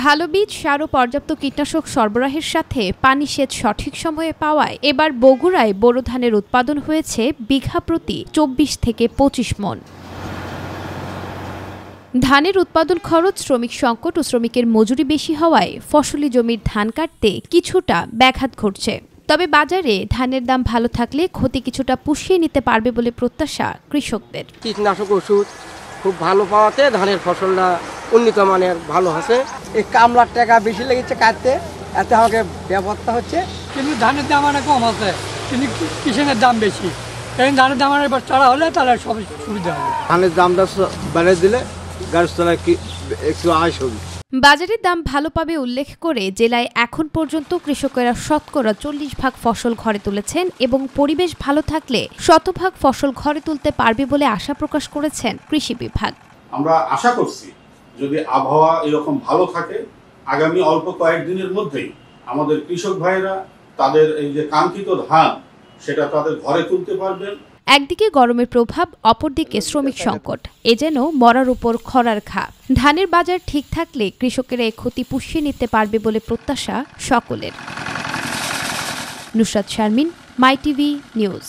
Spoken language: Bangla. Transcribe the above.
ভালো বীজ, সার ও পর্যাপ্ত কীটনাশক সরবরাহের সাথে পানি সেচ সঠিক সময়ে পাওয়ায় এবার বগুড়ায় বোরো ধানের উৎপাদন হয়েছে বিঘা প্রতি ২৪ থেকে ২৫ মণ। ধানের উৎপাদন খরচ, শ্রমিক সংকট ও শ্রমিকের মজুরি বেশি হওয়ায় ফসলি জমির ধান কাটতে কিছুটা ব্যাঘাত ঘটছে। তবে বাজারে ধানের দাম ভালো থাকলে ক্ষতি কিছুটা পুষিয়ে নিতে পারবে বলে প্রত্যাশা কৃষকদের। কীটনাশক ওষুধ খুব ভালো পাওয়াতে ধানের ফসলটা উন্নত মানের ভালো আছে। এই কামলার টাকা বেশি লেগেছে কাটতে, এতে আমাকে ব্যবস্থা হচ্ছে। কিন্তু ধানের দাম অনেক কম আছে, কিন্তু কিষানের দাম বেশি। এই ধানের দাম এবার চড়া হলে তাহলে সব সুবিধা হবে। ধানের দামটা বাড়িয়ে দিলে গাছ তলায় একটু আয় হবে। বাজারের দাম ভালো পাবে উল্লেখ করে জেলায় এখন পর্যন্ত কৃষকেরা শতকরা 40% ফসল ঘরে তুলেছেন এবং পরিবেশ ভালো থাকলে 100% ফসল ঘরে তুলতে পারবে বলে আশা প্রকাশ করেছেন কৃষি বিভাগ। আমরা আশা করছি যদি আবহাওয়া এরকম ভালো থাকে, আগামী অল্প কয়েকদিনের মধ্যেই আমাদের কৃষক ভাইরা তাদের এই যে কাঙ্ক্ষিত ধান সেটা তাদের ঘরে তুলতে পারবেন। একদিকে গরমের প্রভাব, অপরদিকে শ্রমিক সংকট, এ যেন মরার উপর খরার ঘা। ধানের বাজার ঠিক থাকলে কৃষকেরা এ ক্ষতি পুষিয়ে নিতে পারবে বলে প্রত্যাশা সকলের। নুসরাত শারমিন, মাই টিভি নিউজ।